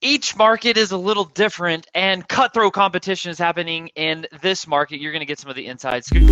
Each market is a little different, and cutthroat competition is happening in this market. You're going to get some of the inside scoop.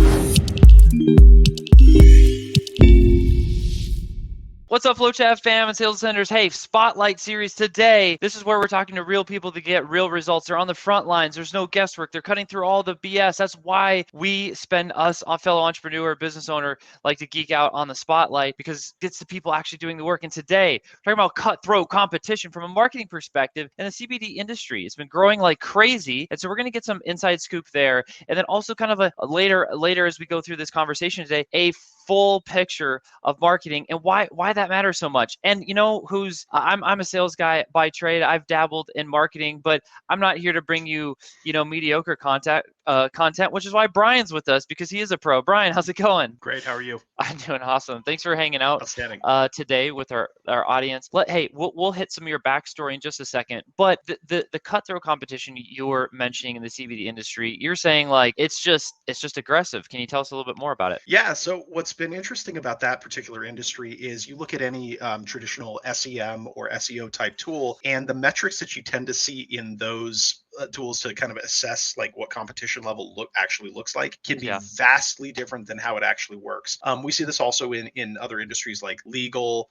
What's up, FlowChat fam and sales centers? Hey, Spotlight series today. This is where we're talking to real people to get real results. They're on the front lines. There's no guesswork. They're cutting through all the BS. That's why we spend us, on fellow entrepreneur, business owner, like to geek out on the Spotlight, because it's the people actually doing the work. And today, we're talking about cutthroat competition from a marketing perspective in the CBD industry. It's been growing like crazy. And so we're going to get some inside scoop there. And then also kind of a later as we go through this conversation today, a full picture of marketing and why that matters so much. And you know who's I'm a sales guy by trade. I've dabbled in marketing, but I'm not here to bring you mediocre content, which is why Brian's with us, because he is a pro. Brian, how's it going? Great. How are you? I'm doing awesome. Thanks for hanging out Outstanding. today with our audience. We'll hit some of your backstory in just a second, but the cutthroat competition you were mentioning in the CBD industry, you're saying like it's just aggressive. Can you tell us a little bit more about it? Yeah. So what's been interesting about that particular industry is you look at any traditional SEM or SEO type tool, and the metrics that you tend to see in those tools to kind of assess like what competition level actually looks like can be vastly different than how it actually works. We see this also in other industries like legal,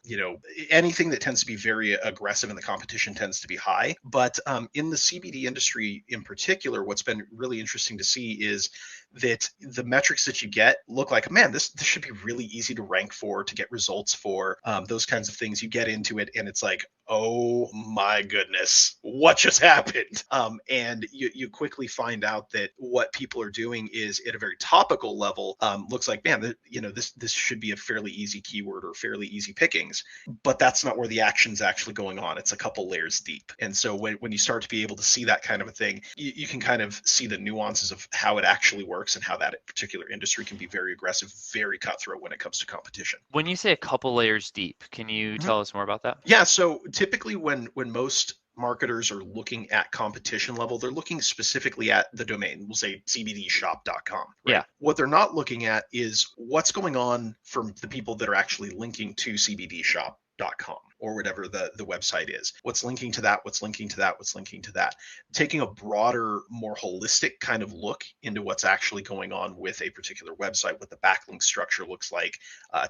anything that tends to be very aggressive and the competition tends to be high. But in the CBD industry in particular, what's been really interesting to see is that the metrics that you get look like, man, this should be really easy to rank for, to get results for, those kinds of things. You get into it and it's like, oh my goodness, what just happened? And you quickly find out that what people are doing is at a very topical level, looks like, man, this should be a fairly easy keyword or fairly easy pickings, but that's not where the action's actually going on. It's a couple layers deep. And so when you start to be able to see that kind of a thing, you can kind of see the nuances of how it actually works and how that particular industry can be very aggressive, very cutthroat when it comes to competition. When you say a couple layers deep, can you tell us more about that? Yeah. So typically when most marketers are looking at competition level, they're looking specifically at the domain. We'll say cbdshop.com. Right? Yeah. What they're not looking at is what's going on from the people that are actually linking to cbdshop.com or whatever the website is. What's linking to that? What's linking to that? What's linking to that? Taking a broader, more holistic kind of look into what's actually going on with a particular website, what the backlink structure looks like,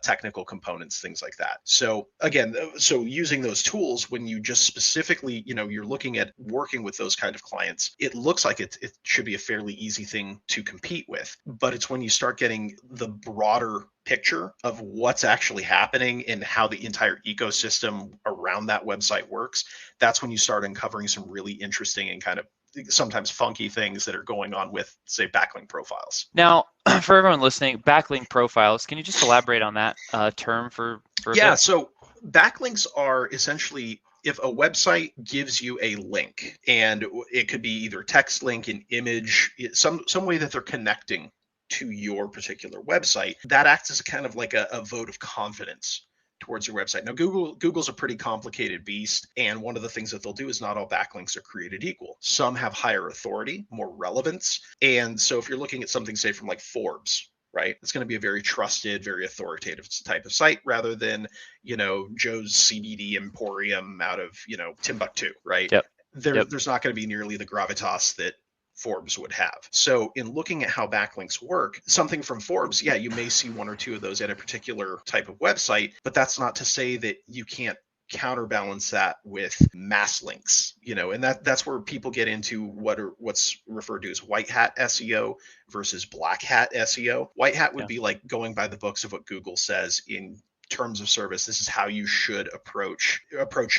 technical components, things like that. So again, using those tools, when you just specifically, you're looking at working with those kind of clients, it looks like it should be a fairly easy thing to compete with. But it's when you start getting the broader picture of what's actually happening and how the entire ecosystem around that website works, that's when you start uncovering some really interesting and kind of sometimes funky things that are going on with, say, backlink profiles. Now, for everyone listening, backlink profiles, can you just elaborate on that term for a bit? So backlinks are essentially if a website gives you a link, and it could be either text link, an image, some way that they're connecting to your particular website, that acts as kind of like a vote of confidence towards your website. Now, Google's a pretty complicated beast, and one of the things that they'll do is not all backlinks are created equal. Some have higher authority, more relevance, and so if you're looking at something, say, from like Forbes, right, it's going to be a very trusted, very authoritative type of site rather than, Joe's CBD Emporium out of, Timbuktu, right? Yep. There's not going to be nearly the gravitas that Forbes would have. So in looking at how backlinks work, something from Forbes, yeah, you may see one or two of those at a particular type of website, but that's not to say that you can't counterbalance that with mass links, and that's where people get into what's referred to as white hat SEO versus black hat SEO. White hat would be like going by the books of what Google says in terms of service. This is how you should approach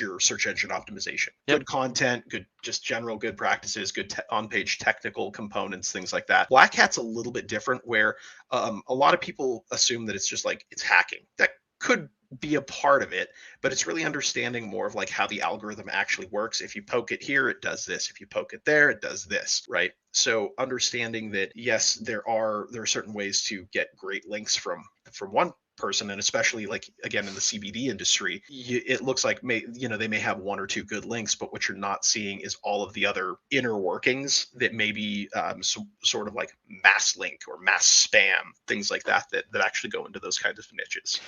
your search engine optimization. Good content, good, just general good practices, good on-page technical components, things like that. Black hat's a little bit different, where a lot of people assume that it's just like it's hacking. That could be a part of it, but it's really understanding more of like how the algorithm actually works. If you poke it here, it does this. If you poke it there, it does this, right? So understanding that, yes, there are certain ways to get great links from one person, and especially like again in the CBD industry, it looks like they may have one or two good links, but what you're not seeing is all of the other inner workings that may be sort of like mass link or mass spam, things like that actually go into those kinds of niches.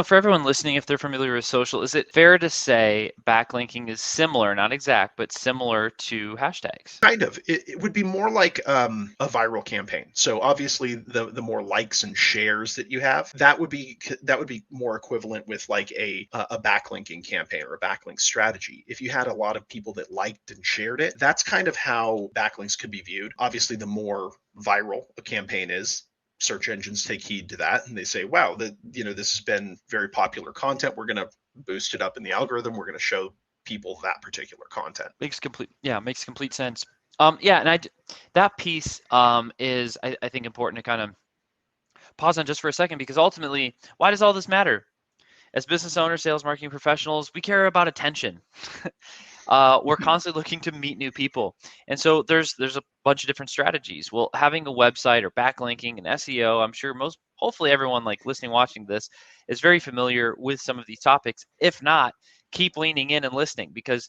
For everyone listening, if they're familiar with social, is it fair to say backlinking is similar, not exact, but similar to hashtags? Kind of. It would be more like a viral campaign. So obviously, the more likes and shares that you have, that would be more equivalent with like a backlinking campaign or a backlink strategy. If you had a lot of people that liked and shared it, that's kind of how backlinks could be viewed. Obviously, the more viral a campaign is, search engines take heed to that, and they say, wow, this has been very popular content. We're going to boost it up in the algorithm. We're going to show people that particular content. Makes complete sense. And that piece is I think important to kind of pause on just for a second, because ultimately, why does all this matter? As business owners, sales, marketing professionals, we care about attention. We're constantly looking to meet new people, and so there's a bunch of different strategies. Well, having a website or backlinking and SEO, I'm sure hopefully everyone like listening, watching this is very familiar with some of these topics. If not, keep leaning in and listening, because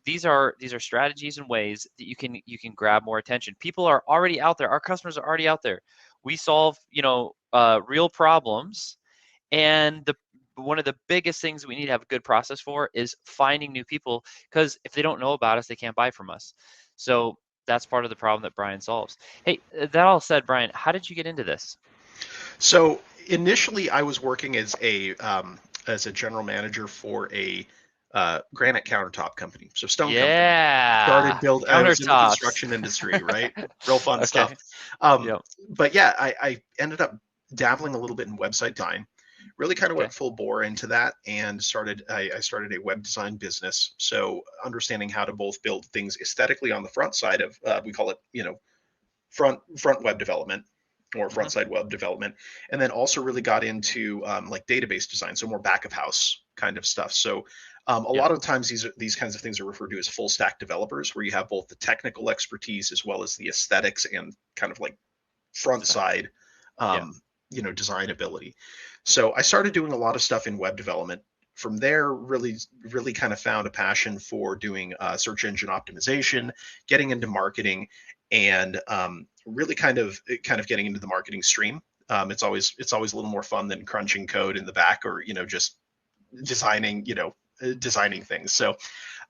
these are strategies and ways that you can grab more attention. People are already out there. Our customers are already out there. We solve real problems, and one of the biggest things we need to have a good process for is finding new people, because if they don't know about us, they can't buy from us. So that's part of the problem that Brian solves. Hey, that all said, Brian, how did you get into this? So initially, I was working as a general manager for a granite countertop company, so stone company. I was in the construction industry, right? Real fun stuff. But yeah, I ended up dabbling a little bit in website design. Really kind of went full bore into that, and I started a web design business. So understanding how to both build things aesthetically on the front side of we call it front web development or front side web development, and then also really got into like database design, so more back of house kind of stuff. So a lot of times these kinds of things are referred to as full stack developers, where you have both the technical expertise as well as the aesthetics and kind of like front side design ability. So I started doing a lot of stuff in web development. From there, really kind of found a passion for doing search engine optimization, getting into marketing, and really kind of getting into the marketing stream. It's always a little more fun than crunching code in the back, or just designing things. So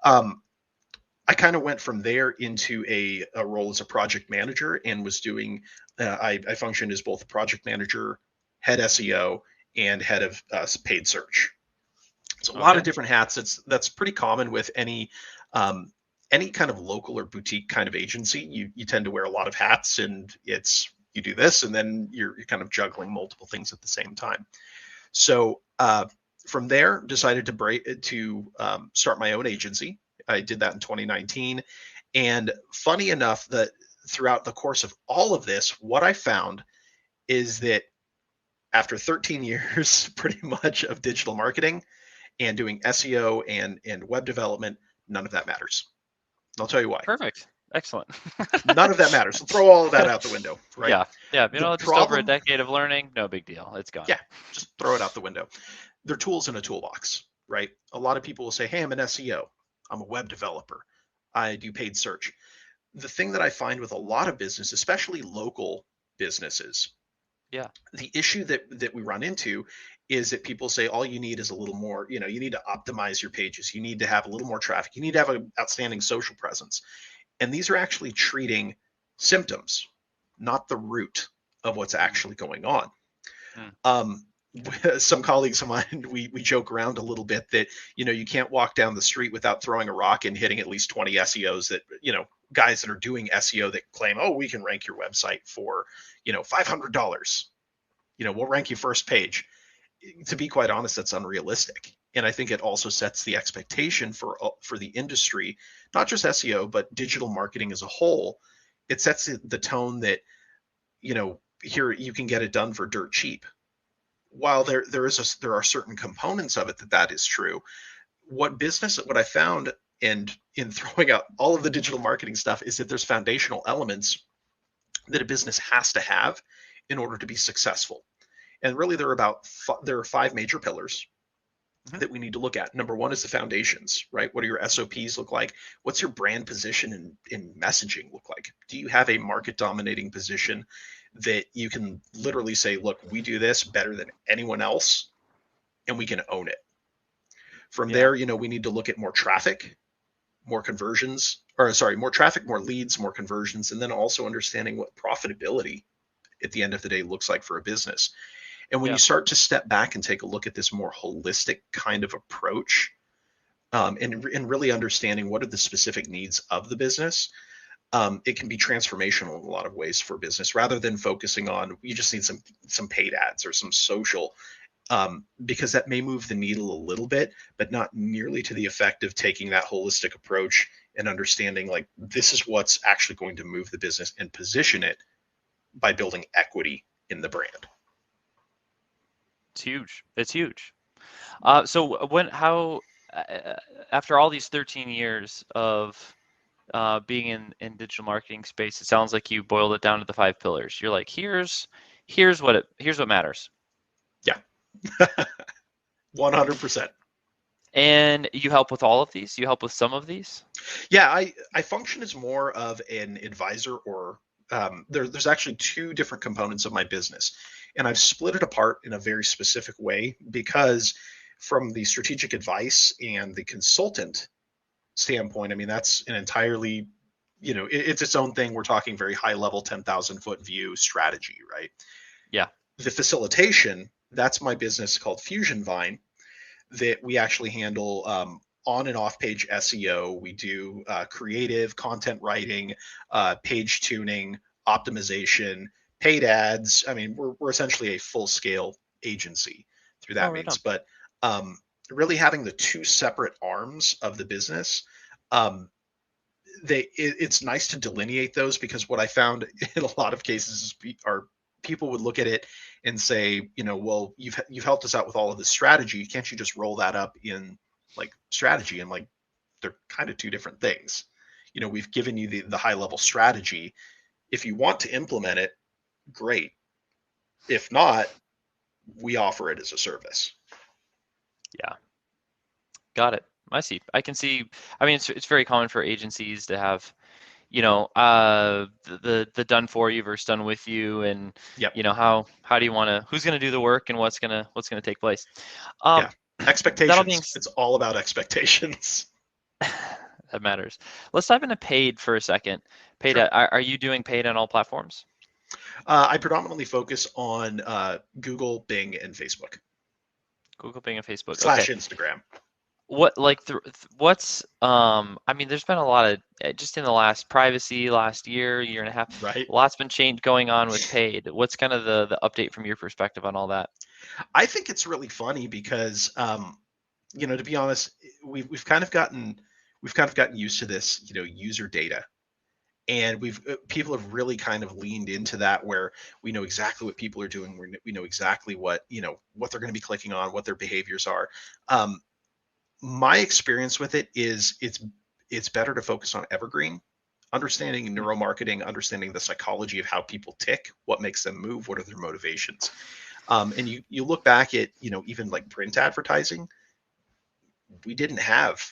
I kind of went from there into a role as a project manager, and was doing I functioned as both a project manager, head SEO, and head of paid search. So a lot of different hats. That's pretty common with any kind of local or boutique kind of agency. You tend to wear a lot of hats, and you do this, and then you're kind of juggling multiple things at the same time. So from there, decided to start my own agency. I did that in 2019. And funny enough, that throughout the course of all of this, what I found is that after 13 years pretty much of digital marketing and doing SEO and web development, none of that matters. I'll tell you why. Perfect. Excellent. None of that matters. So throw all of that out the window, right? Yeah. Just over a decade of learning, no big deal. It's gone. Yeah, just throw it out the window. They're tools in a toolbox, right? A lot of people will say, hey, I'm an SEO. I'm a web developer. I do paid search. The thing that I find with a lot of business, especially local businesses, the issue that we run into is that people say all you need is a little more, you need to optimize your pages. You need to have a little more traffic. You need to have an outstanding social presence. And these are actually treating symptoms, not the root of what's actually going on. Some colleagues of mine, we joke around a little bit that, you can't walk down the street without throwing a rock and hitting at least 20 SEOs that, guys that are doing SEO that claim, oh, we can rank your website for, $500. We'll rank you first page. To be quite honest, that's unrealistic. And I think it also sets the expectation for the industry, not just SEO, but digital marketing as a whole. It sets the tone that, here you can get it done for dirt cheap. While there are certain components of it that is true, what I found, and in throwing out all of the digital marketing stuff, is that there's foundational elements that a business has to have in order to be successful. And really, there are five major pillars Mhm. that we need to look at. Number one is the foundations, right? What do your SOPs look like? What's your brand position in messaging look like? Do you have a market dominating position that you can literally say, look, we do this better than anyone else and we can own it? From Yeah. there, we need to look at more traffic, more conversions, or sorry, more traffic, more leads, more conversions, and then also understanding what profitability at the end of the day looks like for a business. And when you Yeah. start to step back and take a look at this more holistic kind of approach, and really understanding what are the specific needs of the business, it can be transformational in a lot of ways for business rather than focusing on you just need some paid ads or some social, because that may move the needle a little bit, but not nearly to the effect of taking that holistic approach and understanding like this is what's actually going to move the business and position it by building equity in the brand. It's huge. It's huge. So how, uh, after all these 13 years of being in digital marketing space, it sounds like you boiled it down to the five pillars. You're like, here's what matters. Yeah, 100%. And you help with all of these? You help with some of these? Yeah, I function as more of an advisor, or there's actually two different components of my business, and I've split it apart in a very specific way because from the strategic advice and the consultant standpoint, I mean that's an entirely, it's its own thing. We're talking very high level, 10,000 foot view strategy, right? Yeah. The facilitation, that's my business called Fusion Vine, that we actually handle on and off page SEO. We do creative content writing, page tuning, optimization, paid ads. I mean, we're essentially a full scale agency through Oh, that right means. on. But really having the two separate arms of the business, um, it's nice to delineate those because what I found in a lot of cases is people would look at it and say, well, you've helped us out with all of this strategy. Can't you just roll that up in like strategy? And like they're kind of two different things. We've given you the high level strategy. If you want to implement it, great. If not, we offer it as a service. Yeah. Got it. I see. I can see. I mean, it's very common for agencies to have, the done for you versus done with you, and Yep. how do you want to, who's going to do the work and what's going to take place. Um, Yeah. that'll being Expectations. It's all about expectations. that matters. Let's dive into paid for a second. Paid. Sure. Are you doing paid on all platforms? I predominantly focus on Google, Bing, and Facebook Google, Bing, and Facebook. Okay. slash Instagram. What like what's I mean, there's been a lot of just in the last year and a half, Right. a lot's been changed going on with paid. What's kind of the update from your perspective on all that? I think it's really funny because, to be honest, we've kind of gotten used to this, user data, and people have really kind of leaned into that where we know exactly what people are doing. We know exactly what they're going to be clicking on, what their behaviors are. Um, my experience with it is it's better to focus on evergreen, understanding Mhm. neuromarketing, understanding the psychology of how people tick, what makes them move, what are their motivations. And you look back at even like print advertising, we didn't have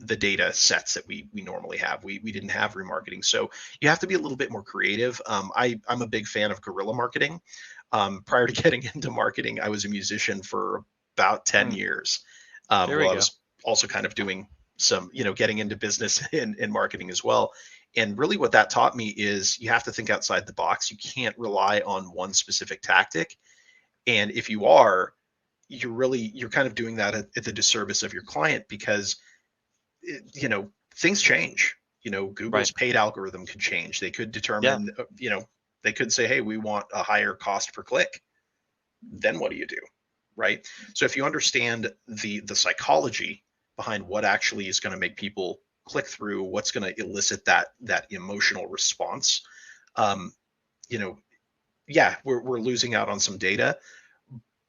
the data sets that we normally have. We didn't have remarketing, so you have to be a little bit more creative. I'm a big fan of guerrilla marketing. Prior to getting into marketing, I was a musician for about 10 Mm, years. there Well, we I go. was also kind of doing some, getting into business in marketing as well. And really what that taught me is you have to think outside the box. You can't rely on one specific tactic. And if you are, you're kind of doing that at the disservice of your client because things change. Right. Google's paid algorithm could change. They could Yeah. determine, they could say, hey, we want a higher cost per click. Then what do you do? Right. So if you understand the psychology behind what actually is going to make people click through, what's going to elicit that emotional response, um, you know, yeah, we're losing out on some data,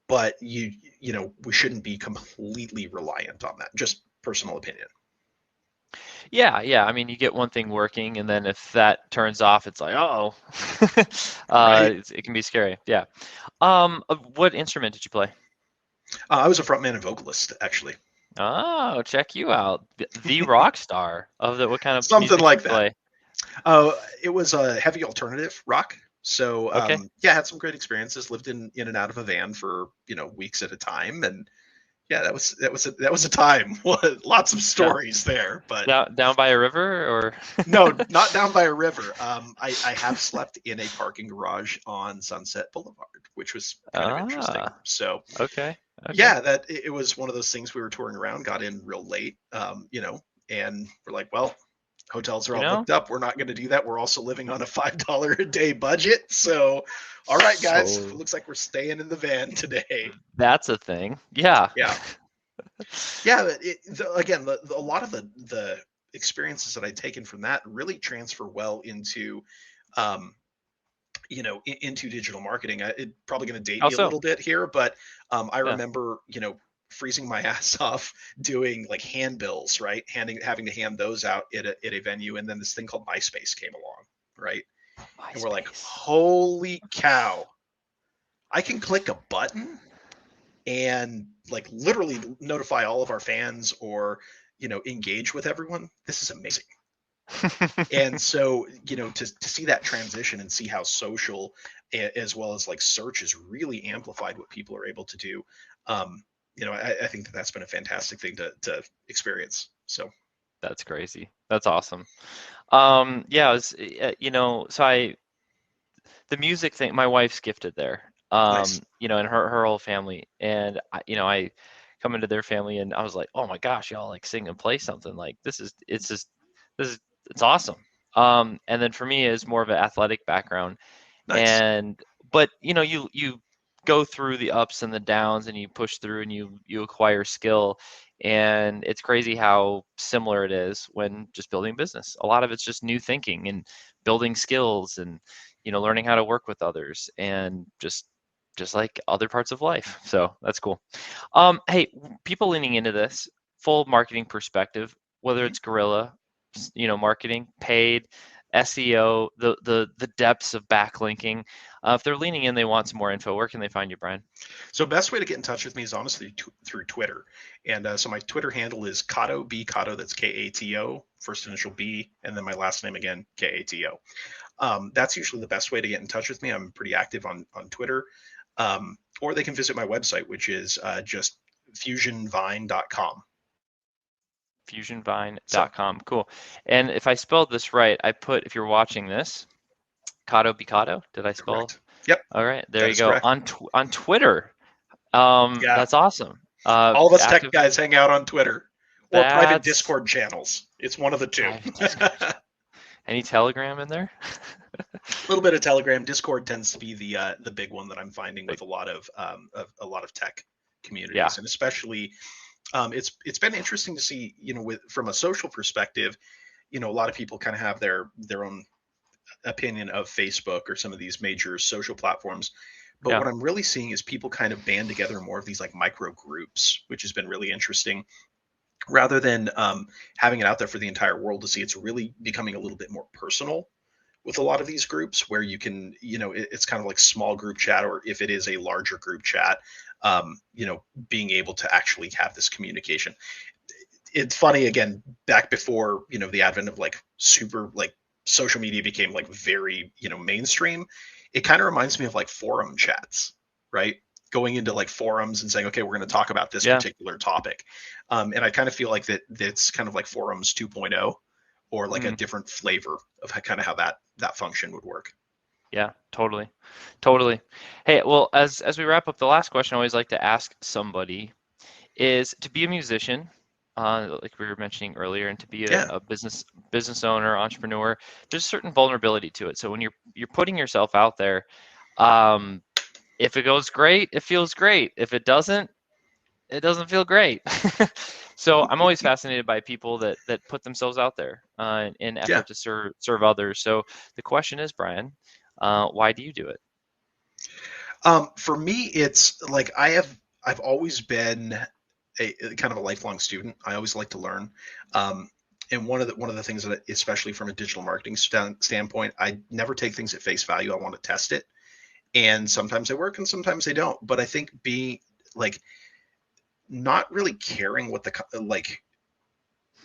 but we shouldn't be completely reliant on that. Just personal opinion. Yeah. I mean, you get one thing working, and then if that turns off, it's like, oh, Right. it can be scary. Yeah. What instrument did you play? I was a frontman and vocalist, actually. Oh, check you out. The rock star of the, what kind of Something music do like you that. play? It was a heavy alternative rock. So Okay. yeah, I had some great experiences. Lived in and out of a van for weeks at a time, and yeah, that was a time. Lots of Down, stories there, but down by a river or? no, not down by a river. I have slept in a parking garage on Sunset Boulevard, which was kind of interesting. Ah, So okay. Okay. yeah, that it was one of those things. We were touring around, got in real late, and we're like, well, hotels are You all know? booked up. We're not going to do that. We're also living on a $5 a day budget. So, all right, guys, So looks like we're staying in the van today. that's a thing. Yeah. Yeah, yeah. Again, a lot of the experiences that I'd taken from that really transfer well into um, into digital marketing. It probably going to date How me a so? little bit here, but I Yeah. remember, freezing my ass off doing like handbills, right? Having to hand those out at a venue, and then this thing called MySpace came along, right? And we're like, MySpace. holy cow! I can click a button and like literally notify all of our fans or engage with everyone. This is amazing. And so to see that transition and see how social as well as like search has really amplified what people are able to do. I think that's been a fantastic thing to experience. So That's crazy. That's awesome. Yeah, so the music thing, my wife's gifted there. nice. And her whole family. And I come into their family and I was like, oh my gosh, y'all like sing and play something. Like this is it's awesome. And then for me it's more of an athletic background. Nice. And but you go through the ups and the downs and you push through and you acquire skill. And it's crazy how similar it is when just building business. A lot of it's just new thinking and building skills and learning how to work with others and just like other parts of life. So that's cool. Hey, people leaning into this full marketing perspective, whether Mhm. it's guerrilla, marketing, paid, SEO, the depths of backlinking. If they're leaning in, they want some more info. Where can they find you, Brian? So best way to get in touch with me is honestly through Twitter. And so my Twitter handle is Kato, B Kato, that's Kato, first initial B, and then my last name again, Kato. That's usually the best way to get in touch with me. I'm pretty active on Twitter. Or they can visit my website, which is just fusionvine.com. So Fusionvine.com. Cool. And if I spelled this right, if you're watching this, Kato Bikato. Did I spell? correct. Yep, All right, there that you is go. correct. On Twitter. Yeah, That's awesome. all of us tech Active. guys hang out on Twitter or private That's Discord channels. It's one of the two. private Discord. Any Telegram in there? A little bit of Telegram. Discord tends to be the big one that I'm finding with a lot of tech Yeah. communities, and especially it's been interesting to see with from a social perspective. A lot of people kind of have their own opinion of Facebook or some of these major social platforms. But Yeah. what I'm really seeing is people kind of band together in more of these like micro groups, which has been really interesting. Rather than having it out there for the entire world to see, it's really becoming a little bit more personal with a lot of these groups where you can, it's kind of like small group chat, or if it is a larger group chat, being able to actually have this communication. It's funny, again, back before, the advent of like super, like social media became like very, mainstream. It kind of reminds me of like forum chats, right? Going into like forums and saying, okay, we're going to talk about this Yeah. particular topic. And I kind of feel like that's kind of like forums 2.0, or like a Mm, different flavor of kind of how that function would work. yeah. Totally. Totally. Hey, well, as we wrap up, the last question I always like to ask somebody is to be a musician, like we were mentioning earlier, and to be Yeah. a business owner, entrepreneur. There's a certain vulnerability to it. So when you're putting yourself out there, um, if it goes great, it feels great. If it doesn't feel great. So I'm always fascinated by people that put themselves out there in Yeah. effort to serve others. So the question is, Brian, why do you do it? For me, it's like I've always been a kind of a lifelong student. I always like to learn. Um, And one of the things that, especially from a digital marketing standpoint, I never take things at face value. I want to test it, and sometimes they work and sometimes they don't. But I think being like not really caring what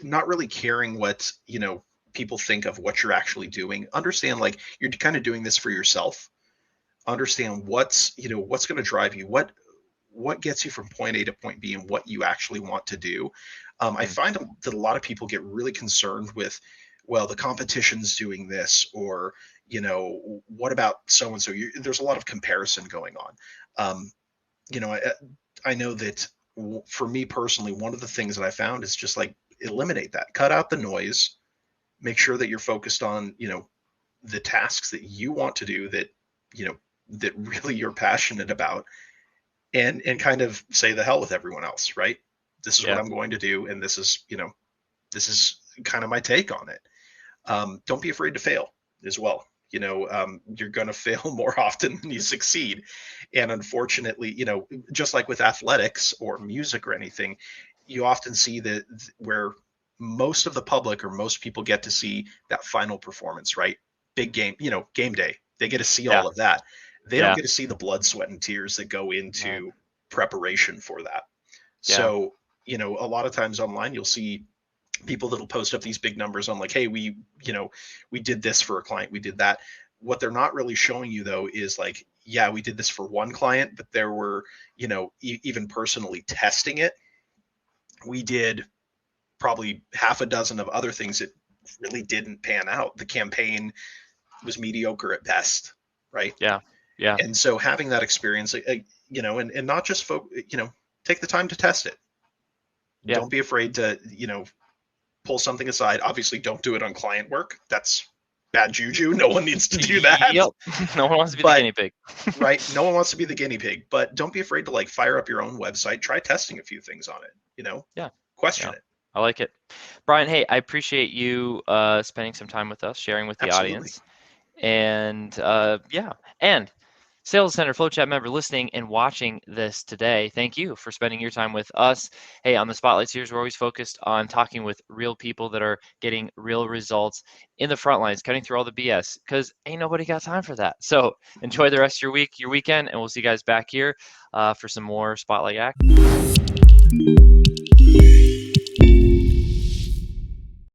not really caring what people think of what you're actually doing. Understand, like, you're kind of doing this for yourself. Understand what's going to drive you, what gets you from point A to point B, and what you actually want to do. I find that a lot of people get really concerned with, well, the competition's doing this, or what about so and so. There's a lot of comparison going on. I know that for me personally, one of the things that I found is just like eliminate that, cut out the noise, make sure that you're focused on the tasks that you want to do, that really you're passionate about, and kind of say the hell with everyone else, right? This is what I'm going to do, and this is kind of my take on it. Don't be afraid to fail as well. You're going to fail more often than you succeed. And unfortunately, just like with athletics or music or anything, you often see that where most of the public or most people get to see that final performance, right? Big game, game day. They get to see all of that. They don't get to see the blood, sweat, and tears that go into preparation for that. So, a lot of times online, you'll see people that'll post up these big numbers on like, hey, we did this for a client, we did that. What they're not really showing you though is like, yeah, we did this for one client, but there were, even personally testing it, we did probably half a dozen of other things that really didn't pan out. The campaign was mediocre at best, right? Yeah. And so having that experience, and not just take the time to test it. Don't be afraid to, pull something aside. Obviously, don't do it on client work. That's bad juju. No one needs to do that. Yep. No one wants to be the guinea pig. Right. No one wants to be the guinea pig, but don't be afraid to like fire up your own website. Try testing a few things on it, question it. I like it. Brian, hey, I appreciate you spending some time with us, sharing with the audience. And and Sales Center FlowChat member listening and watching this today, thank you for spending your time with us. Hey, on the Spotlight Series, we're always focused on talking with real people that are getting real results in the front lines, cutting through all the BS, because ain't nobody got time for that. So enjoy the rest of your week, your weekend, and we'll see you guys back here for some more Spotlight action.